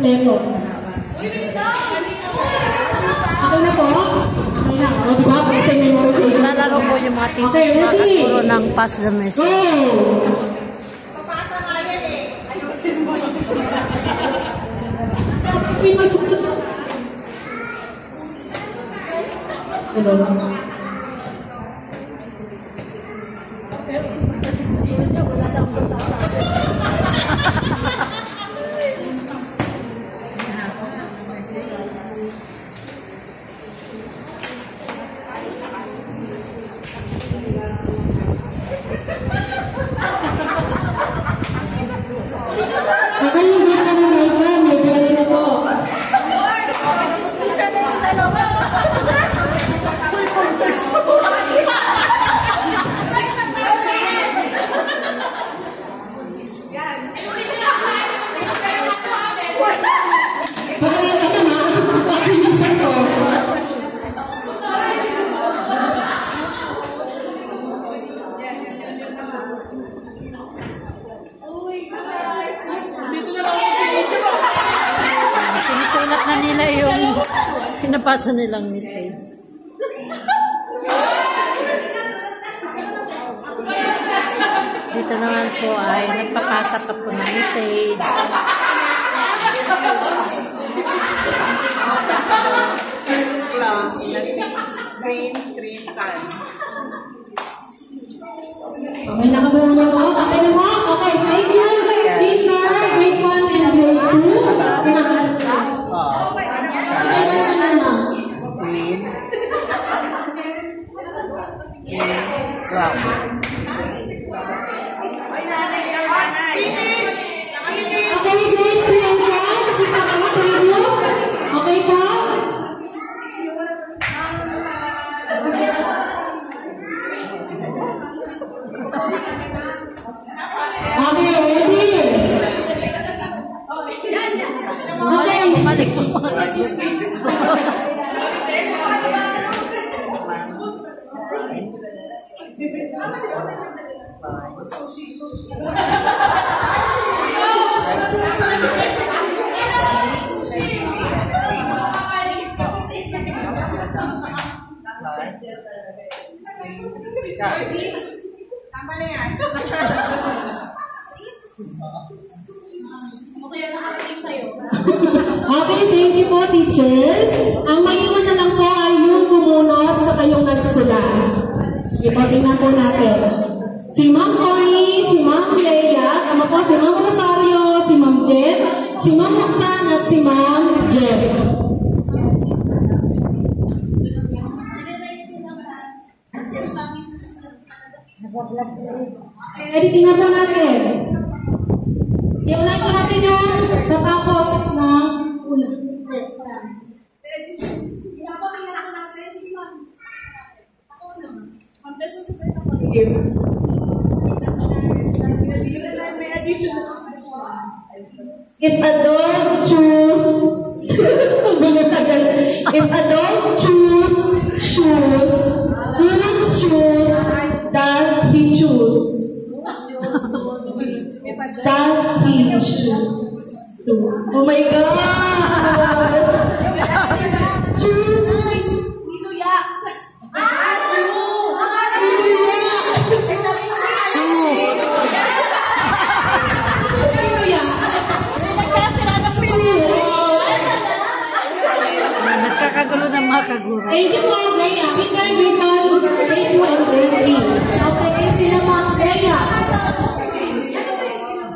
kompleto. Okay na po? Okay na. O, diba? Kasi memorization. Nalaro po yung mga teachers na katuro ng pass the message. Papasa nga yan eh. Ayusin mo. May magsusunod. Hello? Sinusulat na nila yung pinapasa nilang message. Dito naman po ay nagpapasa pa po ng message. First class, green tan. Okay, nakabuo na po. Okay na po. Okay, thank you. These are grade 1 and grade 2. Pinakalat ka. Green. Brown. Okay, grade 3 and 4. Isa ka na, grade 2. Okay po? Okay, ready? Okay. Bumalik po. Tama na yan. Okay, thank you po, teachers. Ang maiwan na lang po ay yung bumunot sa kayong nagsulat. Tingnan po natin. Si Ma'am Connie, si Ma'am Leia, tama po, si Ma'am Rosario, si Ma'am Jeff, si Ma'am Roxanne, at si Ma'am Jeff. Okay, tingnan po natin. Iunahin po natin yung natapos ng una. If a dog choose, if a dog choose shoes, whose shoes does he choose? Does he choose? Oh my God! Choose. Nagkakagulo ng mga kaguro. Thank you po, Leia. Kindergarten, grade 1, grade 2, and grade 3. Okay, sila po, Leia.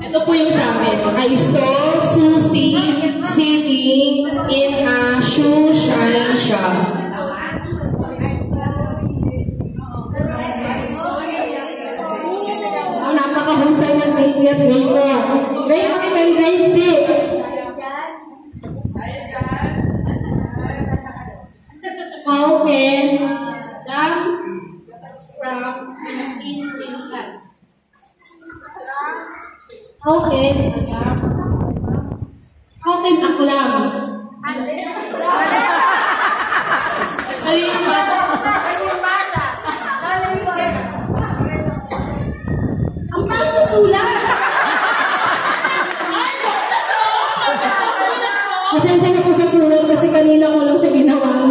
Ito po yung sa amin. I saw Susie sitting in a shoe shine shop. Oh, napakahusay ng grade 4. Grade 5 and grade 6. How can dump from 15 minutes? Okay. How can aklam? Ang pangit sulat. Pasensya na po sa sulat kasi kanina ko lang siya ginawa.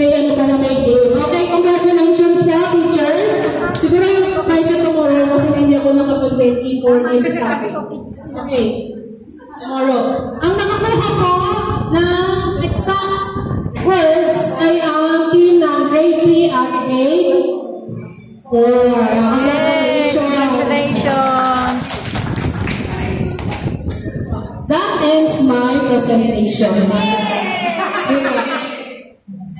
May ano pala, may game. Okay, congratulations po, teachers. Siguro yung kapay siya tomorrow kasi hindi ako nakapag-ready for this topic. Okay, tomorrow. Ang nakakuha po ng exact words ay ang team ng grade 3 at grade 4. Congratulations! That ends my presentation.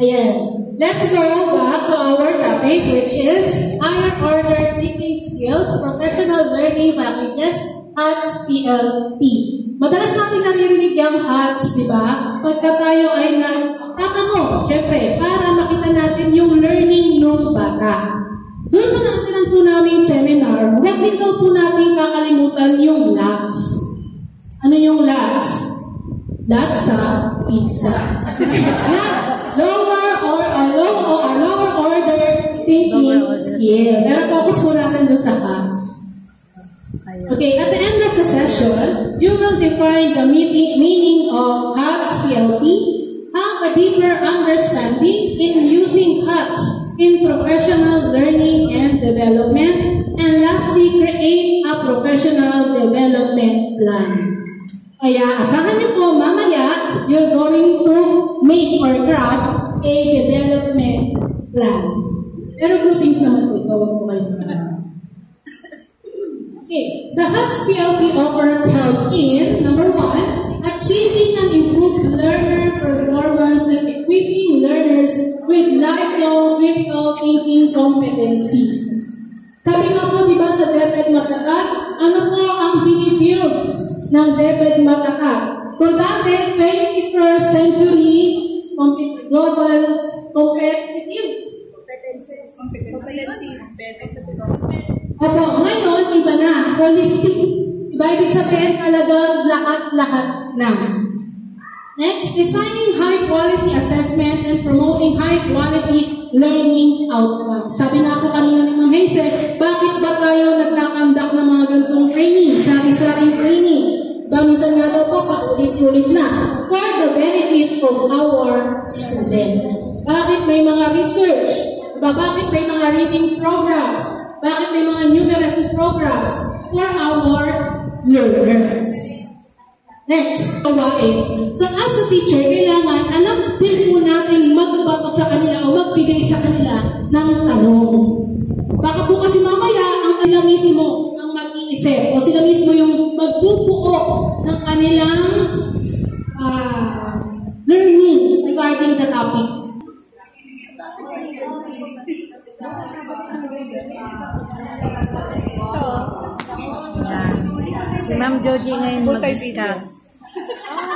Ayan. Let's go back to our topic, which is higher order thinking skills, professional learning packages, HATS PLP. Madalas natin naririnig yung HATS, di ba? Pagka tayo ay nagtatanong, syempre, para makita natin yung learning ng bata. Doon sa nakatinan po namin seminar, huwag din daw po natin kakalimutan yung LATS. Ano yung LATS? Latsa, pizza. LATS, lower order thinking skill. Pero focus po natin doon sa HATS. Okay, at the end of the session, you will define the meaning of HATS PLP, have a deeper understanding in using HATS in professional learning and development, and lastly, create a professional development plan. Kaya asahan niyo po, mamaya, you're going to make or craft a development plan. Pero groupings naman po ito, huwag po kayo. Okay, the HATS PLP offers help in, number 1, achieving an improved learner performance and equipping learners with lifelong critical thinking competencies. Sabi nga po, di ba, sa DepEd Matakat, ano po ang binibuild ng DepEd Matakat? Kung dati, 21st century global competencies. Opo, ngayon, iba na. Holistic. Iba, ibig sabihin talaga lahat-lahat na. Next, designing high-quality assessment and promoting high-quality learning outcomes. Sabi na po kanina ni Ma'am Hazel, bakit ba tayo nagkakandak ng mga ganitong training? Sari-saring training. Minsan nga daw po, paulit-ulit na. For the benefit of our students. Bakit may mga research? Bakit may mga reading programs? Bakit may mga numeracy programs? For our learners. Next, kawain. So as a teacher, kailangan alam din po natin magbato sa kanila o magbigay sa kanila ng tanong. Baka po kasi mamaya ang sila mismo ang mag-iisip o sila mismo yung magbubuo ng kanilang learnings regarding the topic. Si Ma'am Joji ngayon mag-discuss.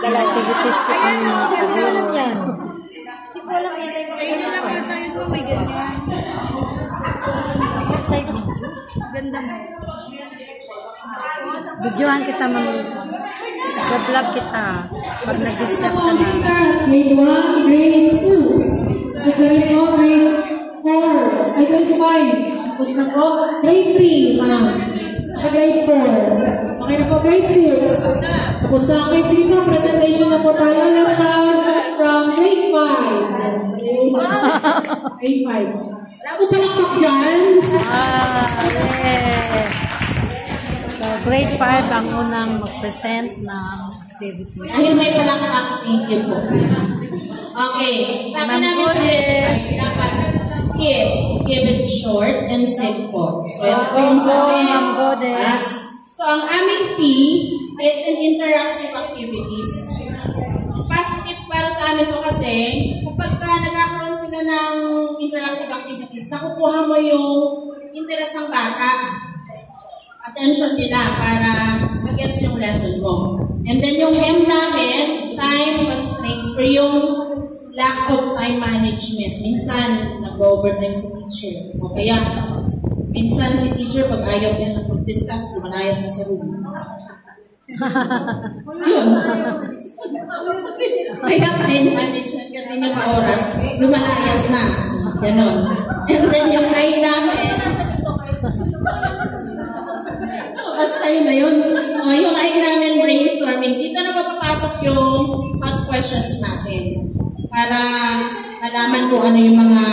Activities po kami. Alam yan. Sa inyo lang ata yun may ganyan. Ganda mo. Videohan kita, Ma'am. Vlog kita. Pag nag-discuss ka na. Grade 1, grade 2. Tapos grade 4, grade 4. Ay, grade 5. Tapos na po, grade 3, ma'am. Grade 4. Okay na po, grade 6. Tapos na, okay, sige po, presentation na po tayo. Let's start from grade 5. Grade 5. Wala ko palakpak dyan. Yeah. So, grade 5 ang unang mag-present ng activity. Dahil may palakpak, thank you po. Okay, sabi namin sa dapat is give it short and simple. So, ito po yung sabi. So, ang aming P is an interactive activities. Positive para sa amin po kasi, kapag nagkakaroon sila ng interactive activities, nakukuha mo yung interest ng bata, attention nila para mag-gets yung lesson mo. And then yung M namin, time constraints or yung lack of time management. Minsan, nag-overtime si teacher. O kaya, minsan si teacher, pag ayaw niya na mag-discuss, lumalayas na sa room. Yun. Kaya time management kasi niya pa oras, lumalayas na. Ganon. And then yung I namin, basta yun na yun. Yung I namin brainstorming, dito na papapasok yung past questions natin para malaman kung ano yung mga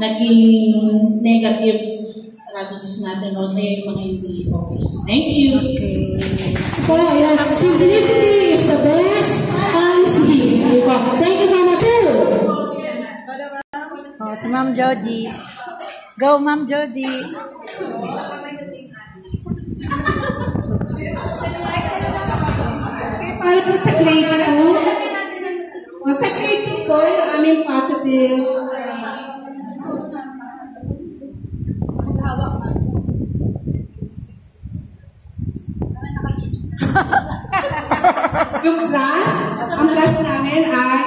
naging negative strategies natin o yung mga hindi okay. Thank you. Okay. So, yes, simplicity is the best policy. Thank you so much. Oh, si Ma'am Jody. Go, Ma'am Jody. Para po sa grade 2, sa grade 2 po, yung aming positive yung class, ang class namin ay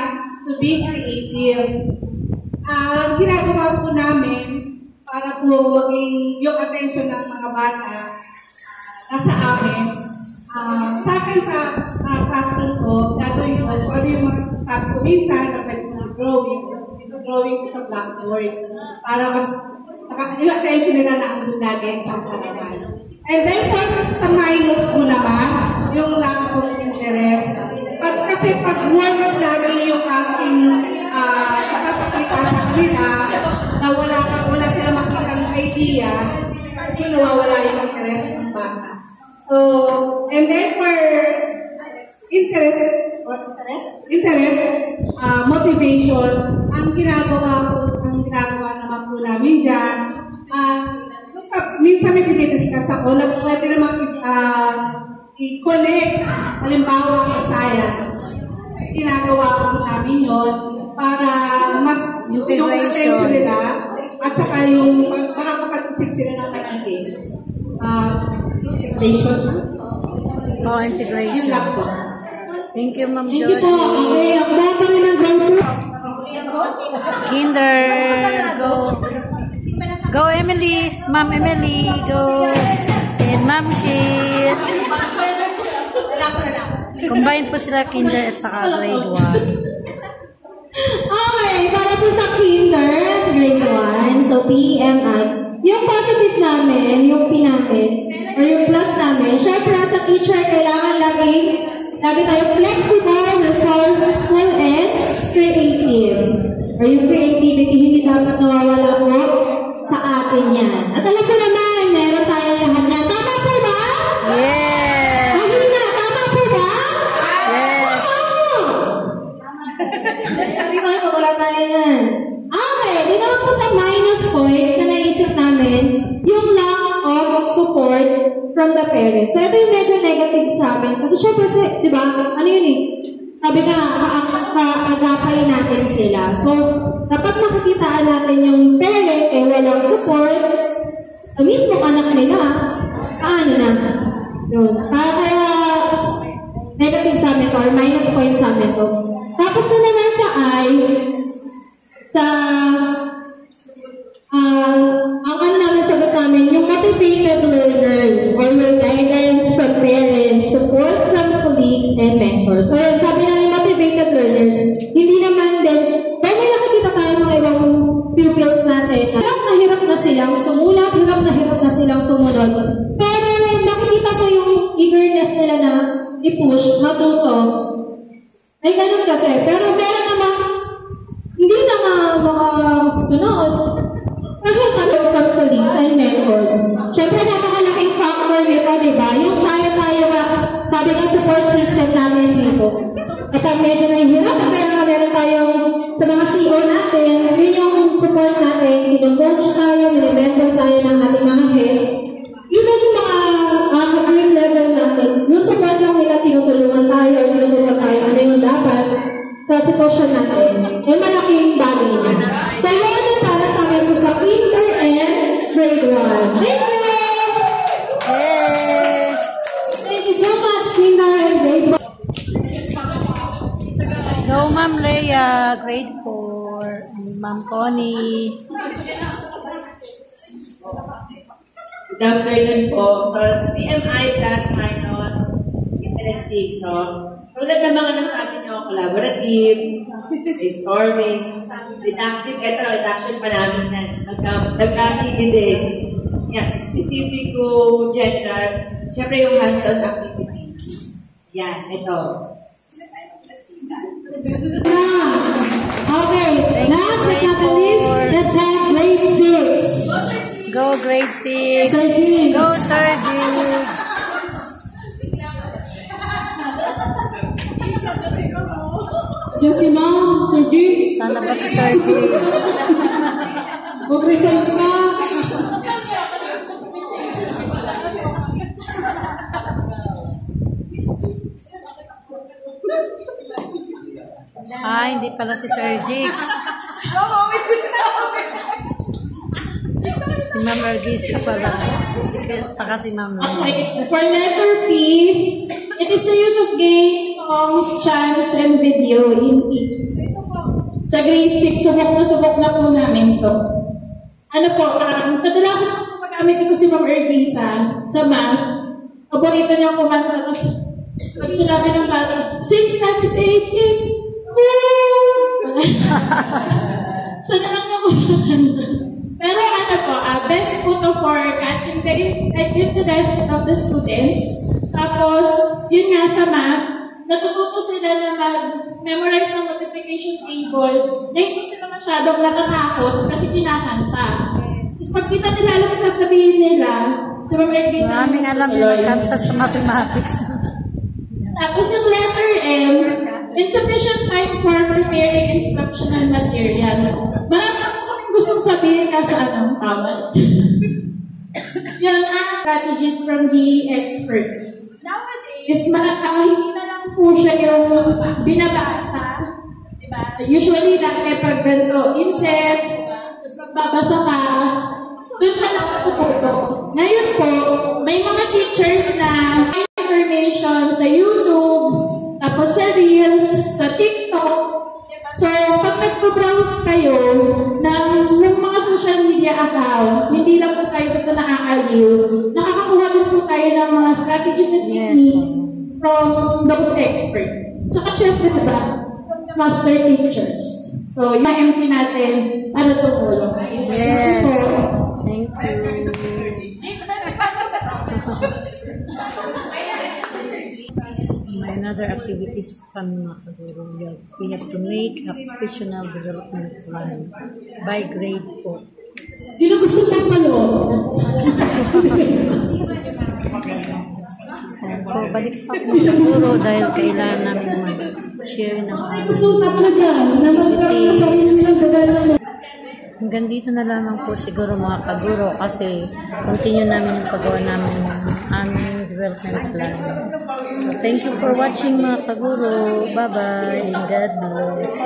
to be creative. Ang ginagawa po namin para po maging yung attention ng mga bata nasa amin, sa akin sa classroom ko, gagawin ko kung ano yung mga sabi ko minsan na pwede ko drawing ko sa blackboard para mas yung attention nila na ang lagi sa harapan. And then sa minus po naman, yung lack of interest. Kasi pag words lagi yung aking nakapakita sa kanila na wala sila makitang idea, kasi nawawala yung interest ng bata. So, and then for interest, motivation, ang ginagawa naman po namin dyan, minsan may dinidiscuss ako na pwede naman i-connect, halimbawa sa science. Ginagawa ko namin yun para mas yung attention nila at saka yung makakapag-isip sila ng nagiging integration. Oh, integration. Yun lang po. Thank you, Ma'am Thank you Jody. po. Okay, ang bata rin ng ground po. Kinder, go. Go, Emily. Ma'am Emily, go. And Ma'am Shit. Combine po sila kinder at saka grade 1. Okay, para po sa kinder, grade 1, so PMI, yung positive namin, yung P namin, or yung plus namin, syempre sa teacher, kailangan lagi tayo flexible, resourceful, and creative. Or yung creativity, hindi dapat nawawala po sa atin yan. At alam ko naman, meron tayong lahat yan. Tama po ba? Yes! Mahina, tama po ba? Yes! Sabi ko, wala tayo yan. Okay, di naman po sa minus points na naisip namin, yung lack of support from the parents. So, ito yung medyo negative sa amin. Kasi syempre, di ba, ano yun eh? Sabi nga, kaagapay natin sila. So, dapat makikitaan natin yung parent eh walang support sa mismong anak nila. Paano na? Yun. Kaya, negative sa amin to, or minus point sa amin to. Tapos na naman sa ang ano namin sagot namin, yung motivated learners or yung guidance from parents, support from colleagues and mentors. So, yun, sabi namin motivated learners, hindi naman din, dahil may nakikita tayo mga ibang pupils natin, hirap na silang sumulat, hirap na silang sumunod. Pero nakikita ko yung eagerness nila na i-push, matuto. Ay, ganun kasi. Pero meron namang hindi na mga sunod. Kahit from colleagues and mentors. Siyempre, napakalaking factor nito, di ba? Yung tayo sabi ng support system namin dito. At ang medyo nahihirap, kaya nga meron tayong sa mga CEO natin, yun yung support natin, coach tayo, minimember tayo ng ating mga heads. Even yung mga grade level natin, yung support lang nila, tinutulungan tayo ano yung dapat sa sitwasyon natin. Ay malaking bagay na. So, yun yung para sa amin po sa kinder and grade 1. Thank you! Hey! Thank you so much, kinder and grade 1. Go, Ma'am Leia, grade 4. And Ma'am Connie. Good afternoon po. So, CMI plus minus interesting, no? Tulad ng mga nasabi nyo, collaborative, brainstorming, deductive, ito, reduction pa namin yan. Nagkakikinig. Yan, specific to general. Siyempre yung hands-on activity. Yan, ito. Okay, Thank last you, but not the grade least, four. let's have grade 6. Go grade 6. Sir Gibbs. Go Sir Gibbs. Yung si Ma'am, Sir Gibbs. Sana ba si Sir Gibbs? Mag-present ka. Hindi pala si Sir Jigs. Si Ma'am Ergisi pala. Saka si Ma'am Lynn. Okay, for letter P, it is the use of games, songs, chants, and video in teaching. Sa grade 6, subok na po namin to. Ano po, kadalasan po pag-amit ito si Ma'am Ergisa sa math. Paborito niya kumanta. Tapos, pag sinabi ng bata, 6 times 8 is 4! So, nakakakumakan. Pero ano po, best po to for catching the interest of the students. Tapos, yun nga sa math, natututo sila na mag-memorize ng multiplication table na hindi sila masyadong natatakot kasi kinakanta. Tapos pag kita nila alam ang sasabihin nila, sa mga Ergisa. Maraming alam yung kanta sa mathematics. Tapos yung letter M, insufficient time for preparing instructional materials. Marami ako kaming gustong sabihin kaso anong tawag. Yun ang strategies from the expert. Nowadays, hindi na lang po siya yung binabasa. Diba? Usually, dati pag ganito, insert, tapos magbabasa ka, doon ka lang natututo. Ngayon po, may mga teachers na may information sa YouTube, tapos sa Reels, sa TikTok. So, pag nag-browse kayo ng mga social media account, hindi lang po tayo basta nakakaliw. Nakakakuha din po tayo ng mga strategies and techniques from those experts. Tsaka syempre, diba, from the master teachers. So, yung MP natin para tumulong. Yes. Thank you. May another activities pa mga kaguro. We have to make a professional development plan by grade 4. Sino gusto na sa loob? So, balik pa po kaguro dahil kailangan namin mag-share ng Ay, gusto na talaga na magkaroon na sarili nilang gagana. hanggang dito na lamang po siguro mga kaguro kasi continue namin yung paggawa namin ng aming development plan. So, thank you for watching mga kaguro. Bye-bye and God bless.